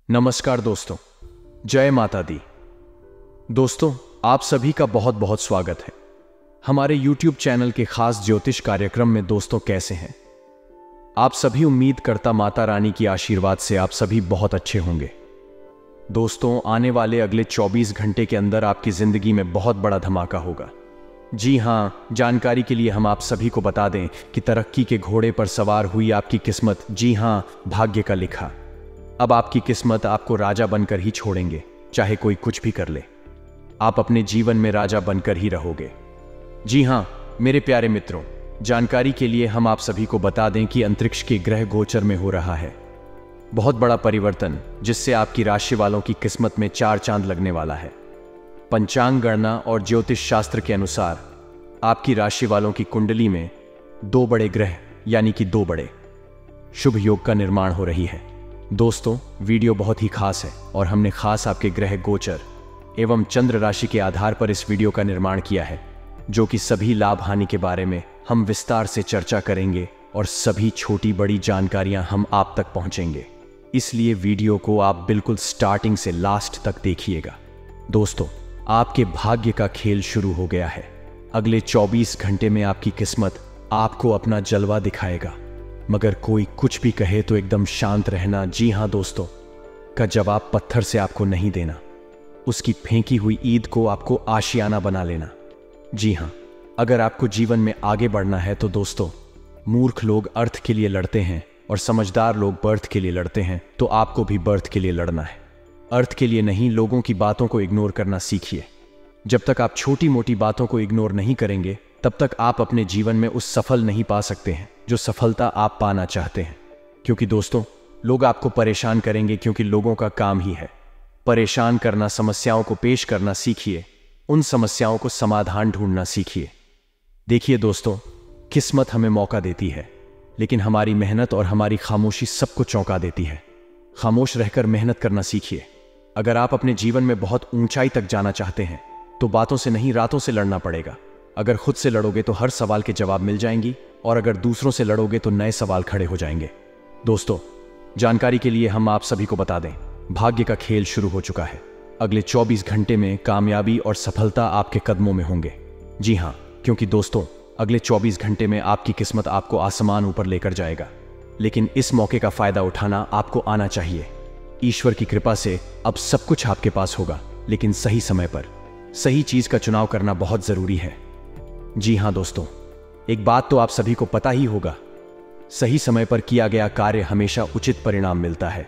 नमस्कार दोस्तों, जय माता दी। दोस्तों, आप सभी का बहुत बहुत स्वागत है हमारे YouTube चैनल के खास ज्योतिष कार्यक्रम में। दोस्तों, कैसे हैं आप सभी? उम्मीद करता माता रानी की आशीर्वाद से आप सभी बहुत अच्छे होंगे। दोस्तों, आने वाले अगले 24 घंटे के अंदर आपकी जिंदगी में बहुत बड़ा धमाका होगा। जी हां, जानकारी के लिए हम आप सभी को बता दें कि तरक्की के घोड़े पर सवार हुई आपकी किस्मत, जी हां, भाग्य का लिखा। अब आपकी किस्मत आपको राजा बनकर ही छोड़ेंगे, चाहे कोई कुछ भी कर ले। आप अपने जीवन में राजा बनकर ही रहोगे। जी हां मेरे प्यारे मित्रों, जानकारी के लिए हम आप सभी को बता दें कि अंतरिक्ष के ग्रह गोचर में हो रहा है बहुत बड़ा परिवर्तन, जिससे आपकी राशि वालों की किस्मत में 4 चांद लगने वाला है। पंचांग गणना और ज्योतिष शास्त्र के अनुसार आपकी राशि वालों की कुंडली में 2 बड़े ग्रह यानी कि 2 बड़े शुभ योग का निर्माण हो रही है। दोस्तों, वीडियो बहुत ही खास है और हमने खास आपके ग्रह गोचर एवं चंद्र राशि के आधार पर इस वीडियो का निर्माण किया है, जो कि सभी लाभ हानि के बारे में हम विस्तार से चर्चा करेंगे और सभी छोटी बड़ी जानकारियां हम आप तक पहुंचेंगे। इसलिए वीडियो को आप बिल्कुल स्टार्टिंग से लास्ट तक देखिएगा। दोस्तों, आपके भाग्य का खेल शुरू हो गया है। अगले 24 घंटे में आपकी किस्मत आपको अपना जलवा दिखाएगा, मगर कोई कुछ भी कहे तो एकदम शांत रहना। जी हां दोस्तों, का जवाब पत्थर से आपको नहीं देना, उसकी फेंकी हुई ईद को आपको आशियाना बना लेना। जी हां, अगर आपको जीवन में आगे बढ़ना है तो दोस्तों, मूर्ख लोग अर्थ के लिए लड़ते हैं और समझदार लोग बर्थ के लिए लड़ते हैं, तो आपको भी बर्थ के लिए लड़ना है। अर्थ के लिए नहीं, लोगों की बातों को इग्नोर करना सीखिए। जब तक आप छोटी मोटी बातों को इग्नोर नहीं करेंगे, तब तक आप अपने जीवन में उस सफल नहीं पा सकते हैं जो सफलता आप पाना चाहते हैं। क्योंकि दोस्तों, लोग आपको परेशान करेंगे, क्योंकि लोगों का काम ही है परेशान करना। समस्याओं को पेश करना सीखिए, उन समस्याओं को समाधान ढूंढना सीखिए। देखिए दोस्तों, किस्मत हमें मौका देती है, लेकिन हमारी मेहनत और हमारी खामोशी सबको चौंका देती है। खामोश रहकर मेहनत करना सीखिए। अगर आप अपने जीवन में बहुत ऊंचाई तक जाना चाहते हैं तो बातों से नहीं, रातों से लड़ना पड़ेगा। अगर खुद से लड़ोगे तो हर सवाल के जवाब मिल जाएंगी, और अगर दूसरों से लड़ोगे तो नए सवाल खड़े हो जाएंगे। दोस्तों, जानकारी के लिए हम आप सभी को बता दें, भाग्य का खेल शुरू हो चुका है। अगले 24 घंटे में कामयाबी और सफलता आपके कदमों में होंगे। जी हां, क्योंकि दोस्तों, अगले 24 घंटे में आपकी किस्मत आपको आसमान ऊपर लेकर जाएगा। लेकिन इस मौके का फायदा उठाना आपको आना चाहिए। ईश्वर की कृपा से अब सब कुछ आपके पास होगा, लेकिन सही समय पर सही चीज का चुनाव करना बहुत जरूरी है। जी हां दोस्तों, एक बात तो आप सभी को पता ही होगा, सही समय पर किया गया कार्य हमेशा उचित परिणाम मिलता है,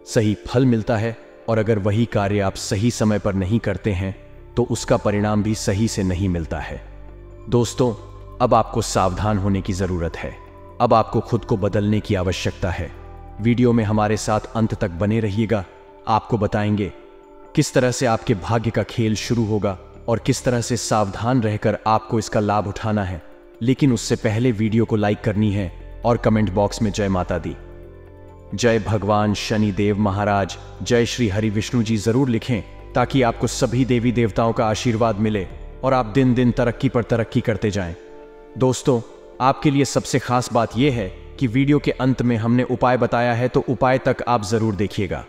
सही फल मिलता है। और अगर वही कार्य आप सही समय पर नहीं करते हैं तो उसका परिणाम भी सही से नहीं मिलता है। दोस्तों, अब आपको सावधान होने की जरूरत है। अब आपको खुद को बदलने की आवश्यकता है। वीडियो में हमारे साथ अंत तक बने रहिएगा। आपको बताएंगे किस तरह से आपके भाग्य का खेल शुरू होगा और किस तरह से सावधान रहकर आपको इसका लाभ उठाना है। लेकिन उससे पहले वीडियो को लाइक करनी है और कमेंट बॉक्स में जय माता दी, जय भगवान शनि देव महाराज, जय श्री हरि विष्णु जी जरूर लिखें, ताकि आपको सभी देवी देवताओं का आशीर्वाद मिले और आप दिन दिन तरक्की पर तरक्की करते जाएं। दोस्तों, आपके लिए सबसे खास बात यह है कि वीडियो के अंत में हमने उपाय बताया है, तो उपाय तक आप जरूर देखिएगा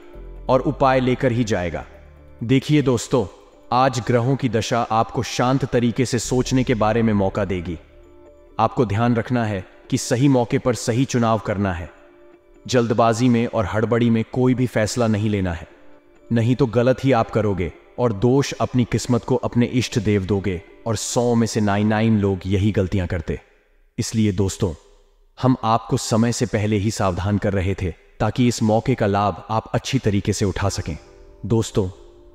और उपाय लेकर ही जाएगा। देखिए दोस्तों, आज ग्रहों की दशा आपको शांत तरीके से सोचने के बारे में मौका देगी। आपको ध्यान रखना है कि सही मौके पर सही चुनाव करना है। जल्दबाजी में और हड़बड़ी में कोई भी फैसला नहीं लेना है, नहीं तो गलत ही आप करोगे और दोष अपनी किस्मत को अपने इष्ट देव दोगे। और 100 में से 99 लोग यही गलतियां करते। इसलिए दोस्तों, हम आपको समय से पहले ही सावधान कर रहे थे, ताकि इस मौके का लाभ आप अच्छी तरीके से उठा सकें। दोस्तों,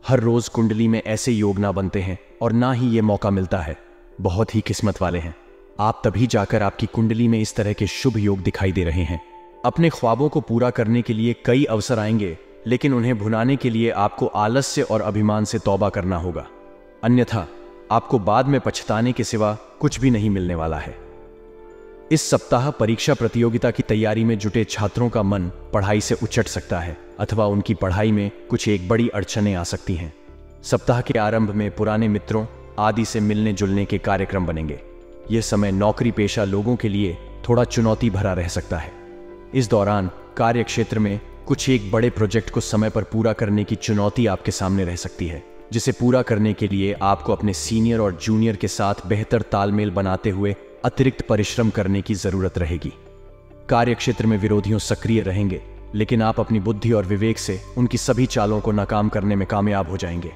हर रोज कुंडली में ऐसे योग ना बनते हैं और ना ही ये मौका मिलता है। बहुत ही किस्मत वाले हैं आप, तभी जाकर आपकी कुंडली में इस तरह के शुभ योग दिखाई दे रहे हैं। अपने ख्वाबों को पूरा करने के लिए कई अवसर आएंगे, लेकिन उन्हें भुनाने के लिए आपको आलस्य और अभिमान से तौबा करना होगा, अन्यथा आपको बाद में पछताने के सिवा कुछ भी नहीं मिलने वाला है। इस सप्ताह परीक्षा प्रतियोगिता की तैयारी में जुटे छात्रों का मन पढ़ाई से उचट सकता है, अथवा उनकी पढ़ाई में कुछ एक बड़ी अड़चनें आ सकती हैं। सप्ताह के आरंभ में पुराने मित्रों आदि से मिलने जुलने के कार्यक्रम बनेंगे। यह समय नौकरी पेशा लोगों के लिए थोड़ा चुनौती भरा रह सकता है। इस दौरान कार्य क्षेत्र में कुछ एक बड़े प्रोजेक्ट को समय पर पूरा करने की चुनौती आपके सामने रह सकती है, जिसे पूरा करने के लिए आपको अपने सीनियर और जूनियर के साथ बेहतर तालमेल बनाते हुए अतिरिक्त परिश्रम करने की जरूरत रहेगी। कार्यक्षेत्र में विरोधियों सक्रिय रहेंगे, लेकिन आप अपनी बुद्धि और विवेक से उनकी सभी चालों को नाकाम करने में कामयाब हो जाएंगे।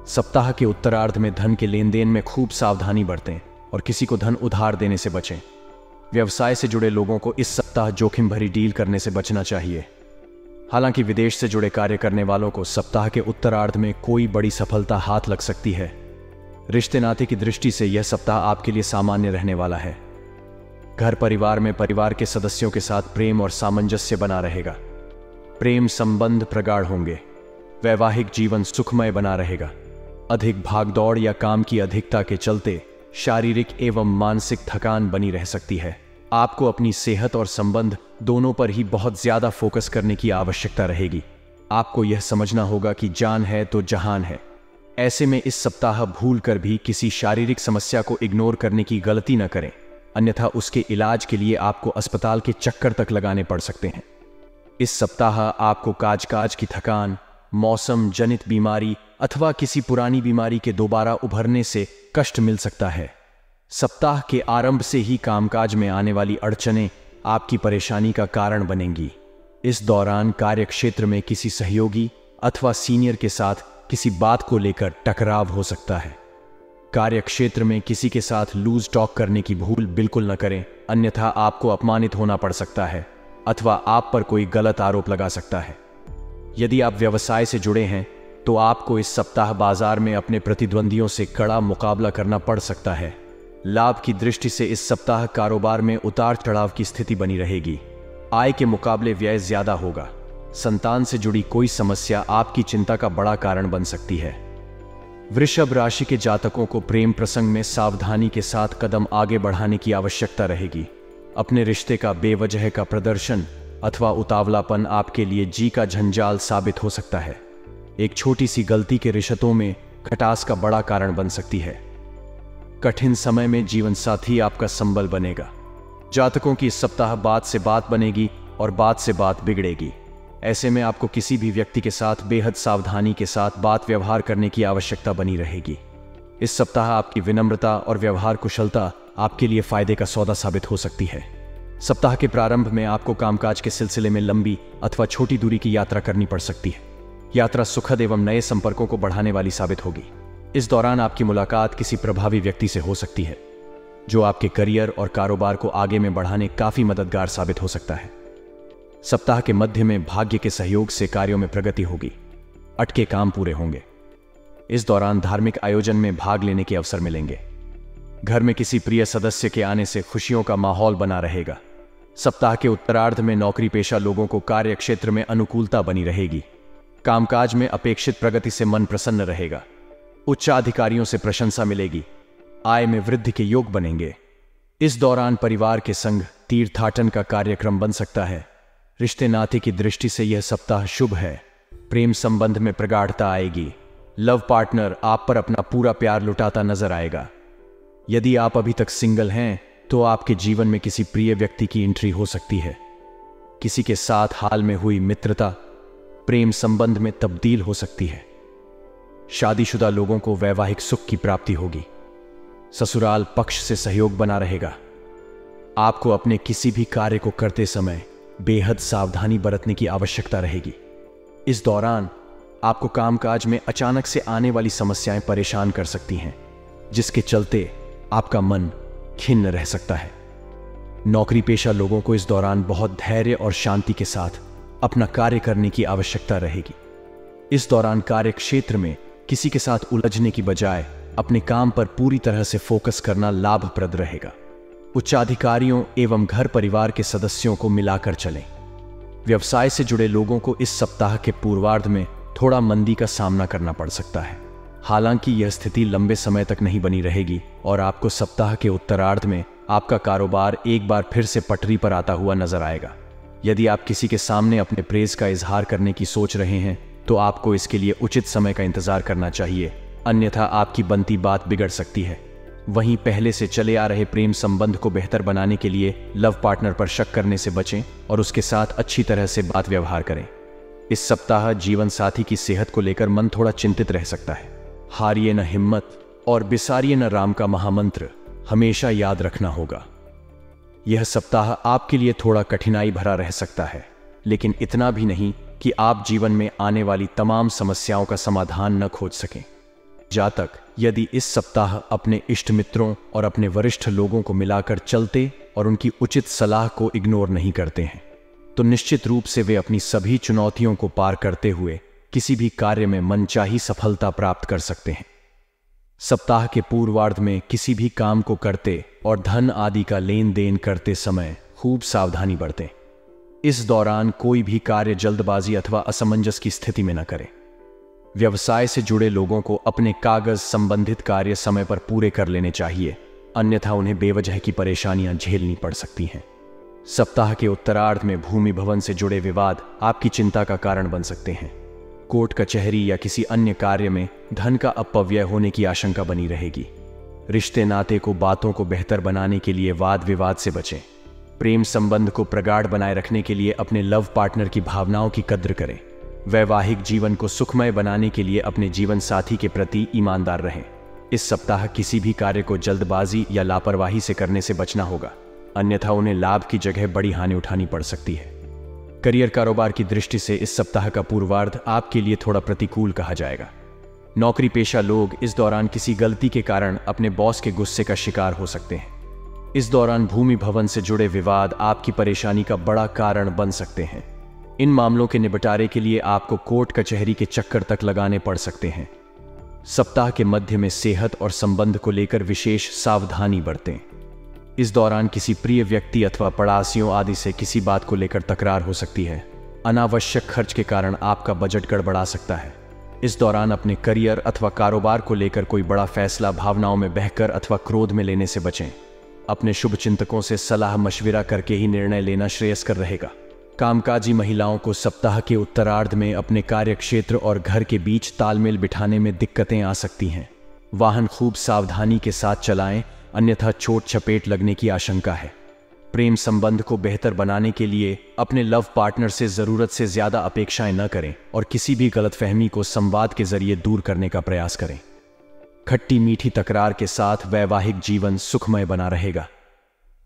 सप्ताह के उत्तरार्ध में धन के लेन देन में खूब सावधानी बरतें और किसी को धन उधार देने से बचें। व्यवसाय से जुड़े लोगों को इस सप्ताह जोखिम भरी डील करने से बचना चाहिए। हालांकि विदेश से जुड़े कार्य करने वालों को सप्ताह के उत्तरार्ध में कोई बड़ी सफलता हाथ लग सकती है। रिश्ते नाते की दृष्टि से यह सप्ताह आपके लिए सामान्य रहने वाला है। घर परिवार में परिवार के सदस्यों के साथ प्रेम और सामंजस्य बना रहेगा। प्रेम संबंध प्रगाढ़ होंगे। वैवाहिक जीवन सुखमय बना रहेगा। अधिक भागदौड़ या काम की अधिकता के चलते शारीरिक एवं मानसिक थकान बनी रह सकती है। आपको अपनी सेहत और संबंध दोनों पर ही बहुत ज्यादा फोकस करने की आवश्यकता रहेगी। आपको यह समझना होगा कि जान है तो जहान है। ऐसे में इस सप्ताह भूल कर भी किसी शारीरिक समस्या को इग्नोर करने की गलती न करें, अन्यथा उसके इलाज के लिए आपको अस्पताल के चक्कर तक लगाने पड़ सकते हैं। इस सप्ताह आपको काज की थकान, मौसम जनित बीमारी अथवा किसी पुरानी बीमारी के दोबारा उभरने से कष्ट मिल सकता है। सप्ताह के आरंभ से ही कामकाज में आने वाली अड़चनें आपकी परेशानी का कारण बनेंगी। इस दौरान कार्यक्षेत्र में किसी सहयोगी अथवा सीनियर के साथ किसी बात को लेकर टकराव हो सकता है। कार्यक्षेत्र में किसी के साथ लूज टॉक करने की भूल बिल्कुल न करें, अन्यथा आपको अपमानित होना पड़ सकता है अथवा आप पर कोई गलत आरोप लगा सकता है। यदि आप व्यवसाय से जुड़े हैं तो आपको इस सप्ताह बाजार में अपने प्रतिद्वंदियों से कड़ा मुकाबला करना पड़ सकता है। लाभ की दृष्टि से इस सप्ताह कारोबार में उतार चढ़ाव की स्थिति बनी रहेगी। आय के मुकाबले व्यय ज्यादा होगा। संतान से जुड़ी कोई समस्या आपकी चिंता का बड़ा कारण बन सकती है। वृषभ राशि के जातकों को प्रेम प्रसंग में सावधानी के साथ कदम आगे बढ़ाने की आवश्यकता रहेगी। अपने रिश्ते का बेवजह का प्रदर्शन अथवा उतावलापन आपके लिए जी का झंझाल साबित हो सकता है। एक छोटी सी गलती के रिश्तों में खटास का बड़ा कारण बन सकती है। कठिन समय में जीवन साथी आपका संबल बनेगा। जातकों की इस सप्ताह बात से बात बनेगी और बात से बात बिगड़ेगी। ऐसे में आपको किसी भी व्यक्ति के साथ बेहद सावधानी के साथ बात व्यवहार करने की आवश्यकता बनी रहेगी। इस सप्ताह आपकी विनम्रता और व्यवहार कुशलता आपके लिए फायदे का सौदा साबित हो सकती है। सप्ताह के प्रारंभ में आपको कामकाज के सिलसिले में लंबी अथवा छोटी दूरी की यात्रा करनी पड़ सकती है। यात्रा सुखद एवं नए संपर्कों को बढ़ाने वाली साबित होगी। इस दौरान आपकी मुलाकात किसी प्रभावी व्यक्ति से हो सकती है, जो आपके करियर और कारोबार को आगे में बढ़ाने काफी मददगार साबित हो सकता है। सप्ताह के मध्य में भाग्य के सहयोग से कार्यों में प्रगति होगी। अटके काम पूरे होंगे। इस दौरान धार्मिक आयोजन में भाग लेने के अवसर मिलेंगे। घर में किसी प्रिय सदस्य के आने से खुशियों का माहौल बना रहेगा। सप्ताह के उत्तरार्ध में नौकरी पेशा लोगों को कार्य क्षेत्र में अनुकूलता बनी रहेगी। कामकाज में अपेक्षित प्रगति से मन प्रसन्न रहेगा। उच्चाधिकारियों से प्रशंसा मिलेगी। आय में वृद्धि के योग बनेंगे। इस दौरान परिवार के संग तीर्थाटन का कार्यक्रम बन सकता है। रिश्ते नाते की दृष्टि से यह सप्ताह शुभ है। प्रेम संबंध में प्रगाढ़ता आएगी। लव पार्टनर आप पर अपना पूरा प्यार लुटाता नजर आएगा। यदि आप अभी तक सिंगल हैं तो आपके जीवन में किसी प्रिय व्यक्ति की एंट्री हो सकती है। किसी के साथ हाल में हुई मित्रता प्रेम संबंध में तब्दील हो सकती है। शादीशुदा लोगों को वैवाहिक सुख की प्राप्ति होगी। ससुराल पक्ष से सहयोग बना रहेगा। आपको अपने किसी भी कार्य को करते समय बेहद सावधानी बरतने की आवश्यकता रहेगी। इस दौरान आपको कामकाज में अचानक से आने वाली समस्याएं परेशान कर सकती हैं, जिसके चलते आपका मन खिन्न रह सकता है। नौकरी पेशा लोगों को इस दौरान बहुत धैर्य और शांति के साथ अपना कार्य करने की आवश्यकता रहेगी। इस दौरान कार्य क्षेत्र में किसी के साथ उलझने की बजाय अपने काम पर पूरी तरह से फोकस करना लाभप्रद रहेगा। उच्चाधिकारियों एवं घर परिवार के सदस्यों को मिलाकर चलें। व्यवसाय से जुड़े लोगों को इस सप्ताह के पूर्वार्ध में थोड़ा मंदी का सामना करना पड़ सकता है। हालांकि यह स्थिति लंबे समय तक नहीं बनी रहेगी और आपको सप्ताह के उत्तरार्ध में आपका कारोबार एक बार फिर से पटरी पर आता हुआ नजर आएगा। यदि आप किसी के सामने अपने प्रेज का इजहार करने की सोच रहे हैं तो आपको इसके लिए उचित समय का इंतजार करना चाहिए, अन्यथा आपकी बनती बात बिगड़ सकती है। वहीं पहले से चले आ रहे प्रेम संबंध को बेहतर बनाने के लिए लव पार्टनर पर शक करने से बचें और उसके साथ अच्छी तरह से बात व्यवहार करें। इस सप्ताह जीवन साथी की सेहत को लेकर मन थोड़ा चिंतित रह सकता है। हारिए न हिम्मत और बिसारिए न राम का महामंत्र हमेशा याद रखना होगा। यह सप्ताह आपके लिए थोड़ा कठिनाई भरा रह सकता है, लेकिन इतना भी नहीं कि आप जीवन में आने वाली तमाम समस्याओं का समाधान न खोज सकें। जातक यदि इस सप्ताह अपने इष्ट मित्रों और अपने वरिष्ठ लोगों को मिलाकर चलते और उनकी उचित सलाह को इग्नोर नहीं करते हैं, तो निश्चित रूप से वे अपनी सभी चुनौतियों को पार करते हुए किसी भी कार्य में मनचाही सफलता प्राप्त कर सकते हैं। सप्ताह के पूर्वार्ध में किसी भी काम को करते और धन आदि का लेन देन करते समय खूब सावधानी बरतें। इस दौरान कोई भी कार्य जल्दबाजी अथवा असमंजस की स्थिति में न करें। व्यवसाय से जुड़े लोगों को अपने कागज संबंधित कार्य समय पर पूरे कर लेने चाहिए, अन्यथा उन्हें बेवजह की परेशानियां झेलनी पड़ सकती हैं। सप्ताह के उत्तरार्ध में भूमि भवन से जुड़े विवाद आपकी चिंता का कारण बन सकते हैं। कोर्ट कचहरी या किसी अन्य कार्य में धन का अपव्यय होने की आशंका बनी रहेगी। रिश्ते नाते को बातों को बेहतर बनाने के लिए वाद विवाद से बचें। प्रेम संबंध को प्रगाढ़ बनाए रखने के लिए अपने लव पार्टनर की भावनाओं की कद्र करें। वैवाहिक जीवन को सुखमय बनाने के लिए अपने जीवन साथी के प्रति ईमानदार रहें। इस सप्ताह किसी भी कार्य को जल्दबाजी या लापरवाही से करने से बचना होगा, अन्यथा उन्हें लाभ की जगह बड़ी हानि उठानी पड़ सकती है। करियर कारोबार की दृष्टि से इस सप्ताह का पूर्वार्ध आपके लिए थोड़ा प्रतिकूल कहा जाएगा। नौकरी पेशा लोग इस दौरान किसी गलती के कारण अपने बॉस के गुस्से का शिकार हो सकते हैं। इस दौरान भूमि भवन से जुड़े विवाद आपकी परेशानी का बड़ा कारण बन सकते हैं। इन मामलों के निपटारे के लिए आपको कोर्ट कचहरी के चक्कर तक लगाने पड़ सकते हैं। सप्ताह के मध्य में सेहत और संबंध को लेकर विशेष सावधानी बरतें। इस दौरान किसी प्रिय व्यक्ति अथवा पड़ोसियों आदि से किसी बात को लेकर तकरार हो सकती है। अनावश्यक खर्च के कारण आपका बजट गड़बड़ा सकता है। इस दौरान अपने करियर अथवा कारोबार को लेकर कोई बड़ा फैसला भावनाओं में बहकर अथवा क्रोध में लेने से बचें। अपने शुभ चिंतकों से सलाह मशविरा करके ही निर्णय लेना श्रेयस्कर रहेगा। कामकाजी महिलाओं को सप्ताह के उत्तरार्ध में अपने कार्य क्षेत्र और घर के बीच तालमेल बिठाने में दिक्कतें आ सकती हैं। वाहन खूब सावधानी के साथ चलाएं, अन्यथा चोट चपेट लगने की आशंका है। प्रेम संबंध को बेहतर बनाने के लिए अपने लव पार्टनर से जरूरत से ज्यादा अपेक्षाएं न करें और किसी भी गलतफहमी को संवाद के जरिए दूर करने का प्रयास करें। खट्टी मीठी तकरार के साथ वैवाहिक जीवन सुखमय बना रहेगा।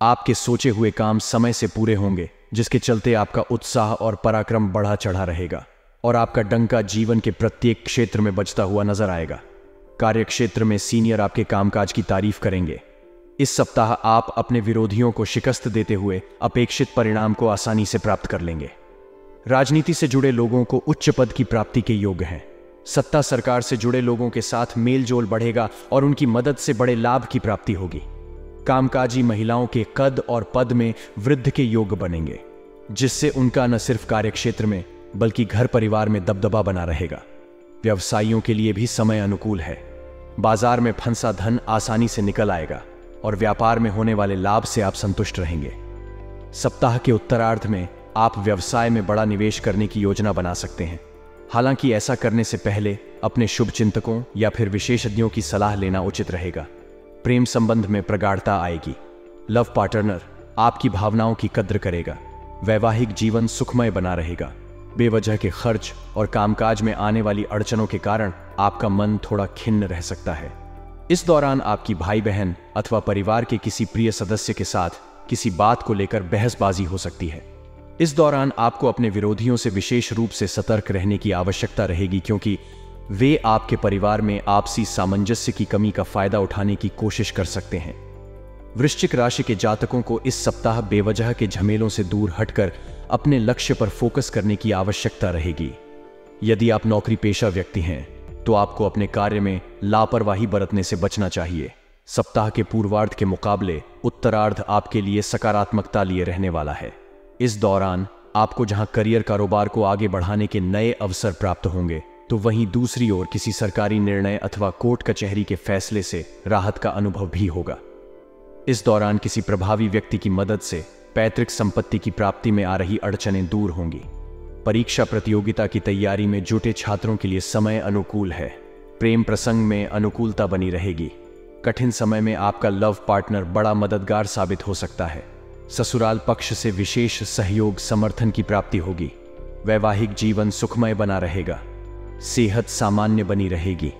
आपके सोचे हुए काम समय से पूरे होंगे, जिसके चलते आपका उत्साह और पराक्रम बढ़ा चढ़ा रहेगा और आपका डंका जीवन के प्रत्येक क्षेत्र में बजता हुआ नजर आएगा। कार्य क्षेत्र में सीनियर आपके कामकाज की तारीफ करेंगे। इस सप्ताह आप अपने विरोधियों को शिकस्त देते हुए अपेक्षित परिणाम को आसानी से प्राप्त कर लेंगे। राजनीति से जुड़े लोगों को उच्च पद की प्राप्ति के योग्य हैं। सत्ता सरकार से जुड़े लोगों के साथ मेलजोल बढ़ेगा और उनकी मदद से बड़े लाभ की प्राप्ति होगी। कामकाजी महिलाओं के कद और पद में वृद्धि के योग बनेंगे, जिससे उनका न सिर्फ कार्यक्षेत्र में बल्कि घर परिवार में दबदबा बना रहेगा। व्यवसायियों के लिए भी समय अनुकूल है। बाजार में फंसा धन आसानी से निकल आएगा और व्यापार में होने वाले लाभ से आप संतुष्ट रहेंगे। सप्ताह के उत्तरार्ध में आप व्यवसाय में बड़ा निवेश करने की योजना बना सकते हैं। हालांकि ऐसा करने से पहले अपने शुभ चिंतकों या फिर विशेषज्ञों की सलाह लेना उचित रहेगा। प्रेम संबंध में प्रगाढ़ता आएगी। लव पार्टनर आपकी भावनाओं की कद्र करेगा। वैवाहिक जीवन सुखमय बना रहेगा। बेवजह के खर्च और कामकाज में आने वाली अड़चनों के कारण आपका मन थोड़ा खिन्न रह सकता है। इस दौरान आपकी भाई बहन अथवा परिवार के किसी प्रिय सदस्य के साथ किसी बात को लेकर बहसबाजी हो सकती है। इस दौरान आपको अपने विरोधियों से विशेष रूप से सतर्क रहने की आवश्यकता रहेगी, क्योंकि वे आपके परिवार में आपसी सामंजस्य की कमी का फायदा उठाने की कोशिश कर सकते हैं। वृश्चिक राशि के जातकों को इस सप्ताह बेवजह के झमेलों से दूर हटकर अपने लक्ष्य पर फोकस करने की आवश्यकता रहेगी। यदि आप नौकरी पेशा व्यक्ति हैं तो आपको अपने कार्य में लापरवाही बरतने से बचना चाहिए। सप्ताह के पूर्वार्ध के मुकाबले उत्तरार्ध आपके लिए सकारात्मकता लिए रहने वाला है। इस दौरान आपको जहां करियर कारोबार को आगे बढ़ाने के नए अवसर प्राप्त होंगे, तो वहीं दूसरी ओर किसी सरकारी निर्णय अथवा कोर्ट कचहरी के फैसले से राहत का अनुभव भी होगा। इस दौरान किसी प्रभावी व्यक्ति की मदद से पैतृक संपत्ति की प्राप्ति में आ रही अड़चनें दूर होंगी। परीक्षा प्रतियोगिता की तैयारी में जुटे छात्रों के लिए समय अनुकूल है। प्रेम प्रसंग में अनुकूलता बनी रहेगी। कठिन समय में आपका लव पार्टनर बड़ा मददगार साबित हो सकता है। ससुराल पक्ष से विशेष सहयोग समर्थन की प्राप्ति होगी। वैवाहिक जीवन सुखमय बना रहेगा। सेहत सामान्य बनी रहेगी।